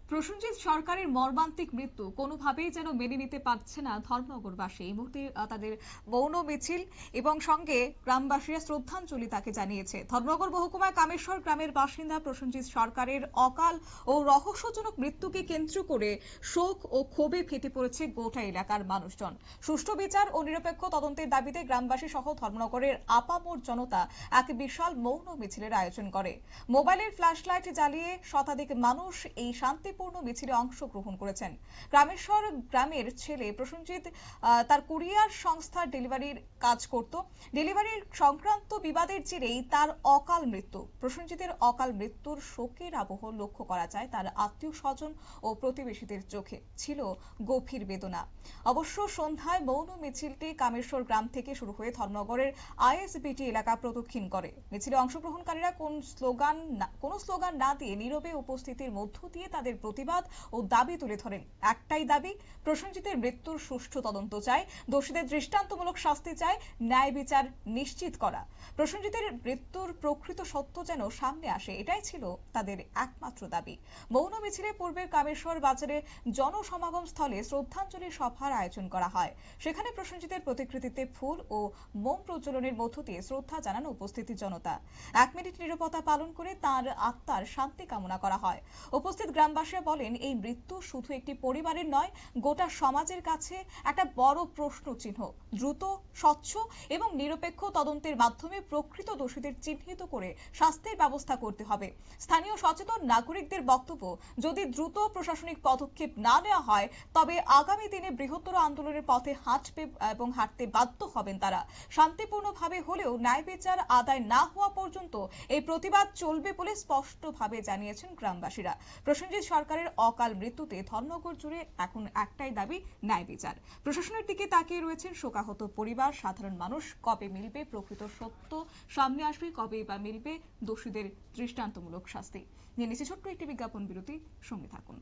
প্রসেনজিৎ সরকারের মর্মান্তিক মৃত্যু কোনোভাবেই যেন মেনে নিতে পারছে না ধর্মনগরবাসী। এই মুহূর্তে তাদের মৌন মিছিল এবং সঙ্গে গ্রামবাসীরা শ্রদ্ধাঞ্জলি তাকে জানিয়েছে। ধর্মনগর মহকুমায় কামেশ্বর গ্রামের বাসিন্দা প্রসেনজিৎ সরকারের অকাল ও রহস্যজনক মৃত্যুকে কেন্দ্র করে শোক ও ক্ষোভে ফেটে পড়েছে গোটা এলাকার মানুষজন। সুষ্ঠু বিচার ও নিরপেক্ষ তদন্তের দাবিতে গ্রামবাসী সহ ধর্মনগরের আপামর জনতা এক বিশাল মৌন মিছিলের আয়োজন করে। মোবাইলের ফ্ল্যাশ লাইট জ্বালিয়ে শতাধিক মানুষ এই শান্তিপূর্ণ মিছিলে অংশগ্রহণ করেছেন। কামেশ্বর গ্রামের ছেলে প্রসেনজিৎ তার কুরিয়ার সংস্থার ডেলিভারির কাজ করত। ডেলিভারির সংক্রান্ত বিবাদের জেরেই তার অকাল মৃত্যু। প্রসেনজিতের অকাল মৃত্যুর শোকের আবহ লক্ষ্য করা যায় তার আত্মীয় স্বজন ও প্রতিবেশীদের চোখে। ছিল গভীর বেদনা। অবশ্য সন্ধ্যায় মৌন মিছিলটি কামেশ্বর গ্রাম থেকে শুরু হয়ে ধর্মনগরের আইএসবিটি এলাকা প্রদক্ষিণ করে। মিছিলে অংশগ্রহণকারীরা কোনো স্লোগান না দিয়ে নীরবে উপস্থিতির মধ্য দিয়ে তাদের প্রতিবাদ ও দাবি তুলে ধরেন। একটাই দাবি, প্রসেনজিতের মৃত্যুর সুষ্ঠু তদন্ত চাই, দোষীদের দৃষ্টান্তমূলক শাস্তি চাই, ন্যায় বিচার নিশ্চিত করা। প্রসেনজিতের মৃত্যুর প্রকৃত সত্য যেন সামনে আসে, এটাই ছিল তাদের একমাত্র দাবি। মৌন মিছিলে পূর্বের কামেশ্বর বাজারে জনসমাগম স্থলে শ্রদ্ধাঞ্জলি সভার আয়োজন করা হয়। সেখানে প্রসেনজিতের প্রতিকৃতিতে ফুল ও মোম প্রজ্বলনের মধ্য দিয়ে শ্রদ্ধা জানান উপস্থিত জনতা। 1 মিনিট নীরবতা পালন করে তার আত্মার শান্তি কামনা করা হয়। উপস্থিত গ্রামবাসীরা বলেন, এই মৃত্যু শুধু একটি পরিবারের নয়, গোটা সমাজের কাছে একটা বড় প্রশ্ন চিহ্ন। দ্রুত, স্বচ্ছ এবং নিরপেক্ষ তদন্তের মাধ্যমে প্রকৃত দোষীদের চিহ্নিত করে শাস্তির ব্যবস্থা করতে হবে। স্থানীয় সচেতন নাগরিকদের বক্তব্য, যদি দ্রুত প্রশাসনিক পদক্ষেপ না নেওয়া হয় তবে আগামী দিনে বৃহত্তর আন্দোলনের পথে হাঁটতে বাধ্য হবেন তারা। শান্তিপূর্ণভাবে হলেও ন্যায় বিচার আদায় না হওয়া পর্যন্ত এই প্রতিবাদ চলবে বলে স্পষ্টভাবে জানিয়েছেন গ্রামবাসীরা। প্রসেনজিৎ সরকারের অকাল মৃত্যুতে ধর্মনগর জুড়ে এখন একটাই দাবি, ন্যায় বিচার। প্রশাসনের দিকে তাকিয়ে রয়েছেন শোকাহত পরিবার, সাধারণ মানুষ। কবে মিলবে প্রকৃত সত্য সামনে আসবে, কবে বা মিলবে দোষীদের দৃষ্টান্তমূলক শাস্তি? নিয়ে নিচ্ছে ছোট্ট একটি বিজ্ঞাপন বিরতি, সঙ্গে থাকুন।